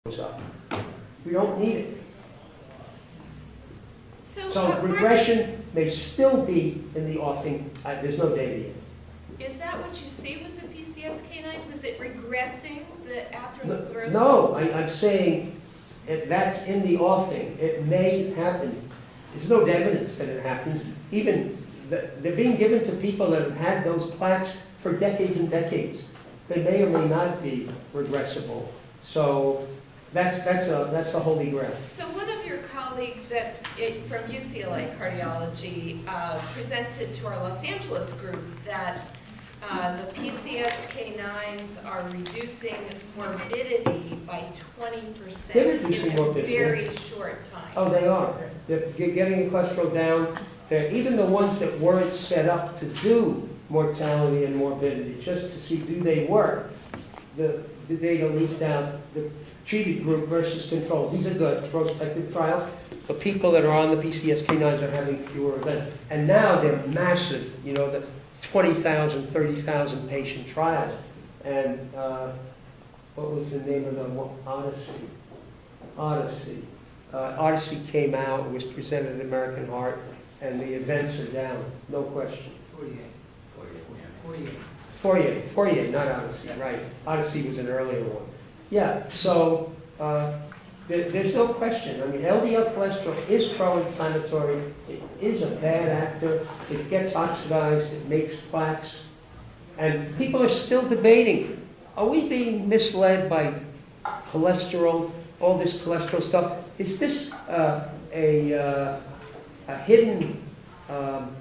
goes up. We don't need it. So Regression may still be in the offing. There's no data yet. is that what you see with the PCSK9s? Is it regressing the atherosclerosis? No, I'm saying that's in the offing. It may happen. There's no evidence that it happens. Even they're being given to people that have had those plaques for decades and decades. They may or may not be regressible. So that's the holy grail. So one of your colleagues from UCLA Cardiology presented to our Los Angeles group that the PCSK9s are reducing morbidity by 20% They're reducing in a morbidity. very short time. Oh, they are. They're getting the cholesterol down. Even the ones that weren't set up to do mortality and morbidity, just to see do they work, the data leaked out, the treated group versus controls. These are good prospective trials. The people that are on the PCSK9s are having fewer events. And now they're massive, the 20,000, 30,000 patient trials. And what was the name of them? Odyssey. Odyssey came out, was presented at American Heart, and the events are down, no question. Fourier, not Odyssey, right. Odyssey was an earlier one. Yeah, so there's no question. I mean, LDL cholesterol is pro-inflammatory. It is a bad actor. It gets oxidized. It makes plaques. And people are still debating, are we being misled by cholesterol, all this cholesterol stuff? Is this a hidden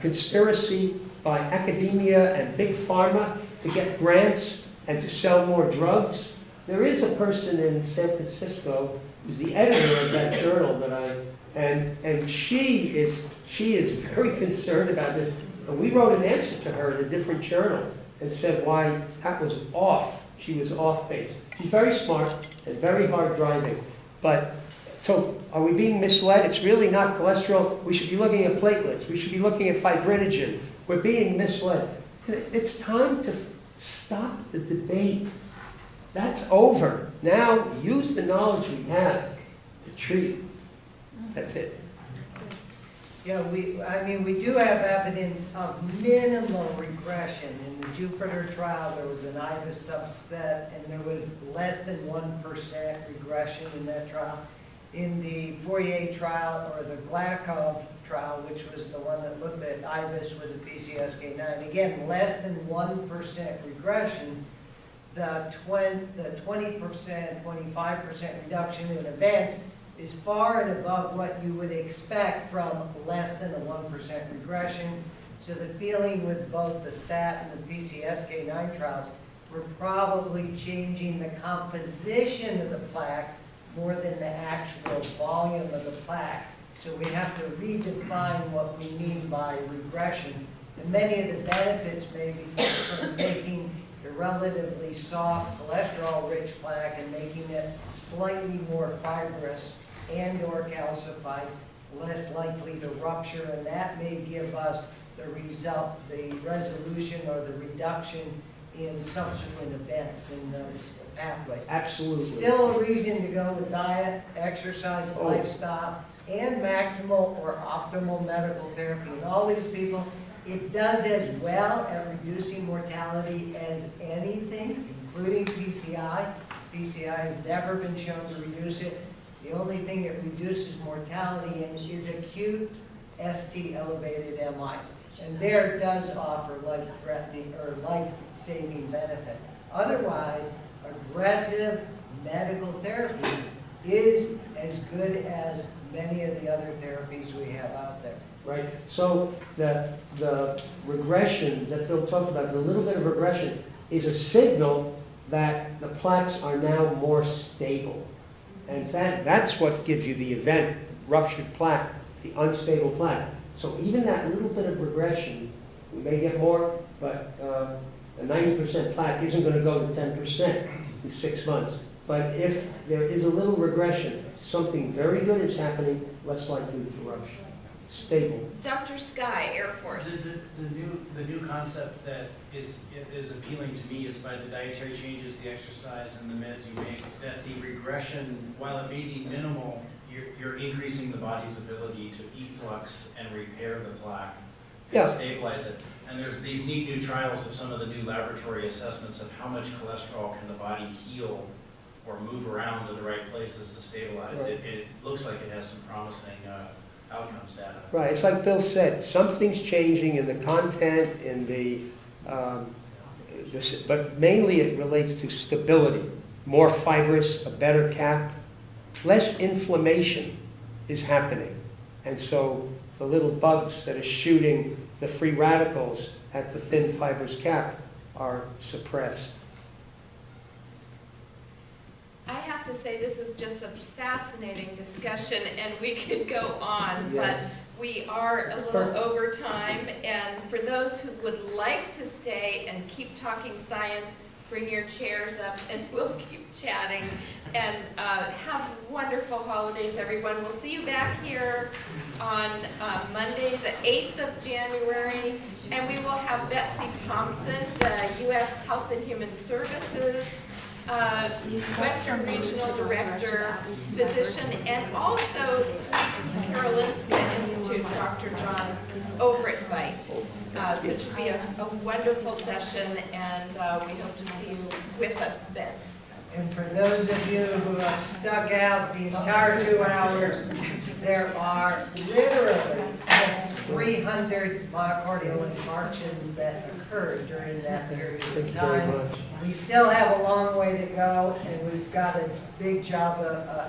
conspiracy by academia and big pharma to get grants and to sell more drugs? There is a person in San Francisco who's the editor of that journal and she is very concerned about this. And we wrote an answer to her in a different journal and said why that was off. She was off base. She's very smart and very hard driving. But so are we being misled? It's really not cholesterol. We should be looking at platelets. We should be looking at fibrinogen. We're being misled. It's time to stop the debate. That's over. Now use the knowledge we have to treat. That's it. Yeah, we do have evidence of minimal regression. In the Jupiter trial, there was an IVUS subset, and there was less than 1% regression in that trial. In the Fourier trial, or the Gladkov trial, which was the one that looked at IVUS with the PCSK9, again, less than 1% regression. The 20%, 25% reduction in events is far and above what you would expect from less than a 1% regression. So the feeling with both the STAT and the PCSK9 trials, we're probably changing the composition of the plaque more than the actual volume of the plaque. So we have to redefine what we mean by regression. And many of the benefits may be from taking the relatively soft cholesterol-rich plaque and making it slightly more fibrous and or calcified, less likely to rupture, and that may give us the result, the resolution or the reduction in subsequent events in those pathways. Absolutely. Still a reason to go with diet, exercise, lifestyle, and maximal or optimal medical therapy. And all these people, it does as well at reducing mortality as anything, including PCI. PCI has never been shown to reduce it. The only thing it reduces mortality in is acute ST elevated MIs. And there it does offer life-threatening or life-saving benefit. Otherwise, aggressive medical therapy is as good as many of the other therapies we have out there. Right. So the regression that Phil talked about, the little bit of regression, is a signal that the plaques are now more stable. And that's what gives you the event, ruptured plaque, the unstable plaque. So even that little bit of regression, we may get more, but a 90% plaque isn't going to go to 10% in 6 months. But if there is a little regression, something very good is happening, less likely to rupture. stable. Dr. Sky, Air Force. The new concept that is appealing to me is by the dietary changes, the exercise, and the meds you make, that the regression, while it may be minimal, you're increasing the body's ability to efflux and repair the plaque and Yeah. stabilize it. And there's these neat new trials of some of the new laboratory assessments of how much cholesterol can the body heal or move around to the right places to stabilize. Right. It looks like it has some promising outcomes data. Right, it's like Bill said, something's changing in the content, in but mainly it relates to stability. More fibrous, a better cap, less inflammation is happening. And so the little bugs that are shooting the free radicals at the thin fibrous cap are suppressed. I have to say, this is just a fascinating discussion, and we could go on, but Yes. we are a little over time, and for those who would like to stay and keep talking science, bring your chairs up and we'll keep chatting, and have wonderful holidays, everyone. We'll see you back here on Monday, the 8th of January, and we will have Betsy Thompson, the U.S. Health and Human Services Western Regional Director, physician, and also Karolinska Institute, Dr. John Overtveit. So it should be a wonderful session, and we hope to see you with us then. And for those of you who have stuck out the entire 2 hours, there are literally 300 myocardial infarctions that occurred during that period Thank of you very time. much. We still have a long way to go, and we've got a big job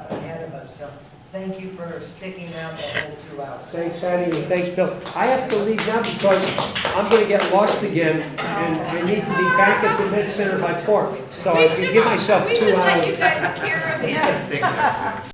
ahead of us. So thank you for sticking out the whole 2 hours. Thanks, Annie, and thanks, Bill. I have to leave now because I'm going to get lost again, and I need to be back at the Med Center by 4. So I can give myself 2 We should let hours. you guys care of it.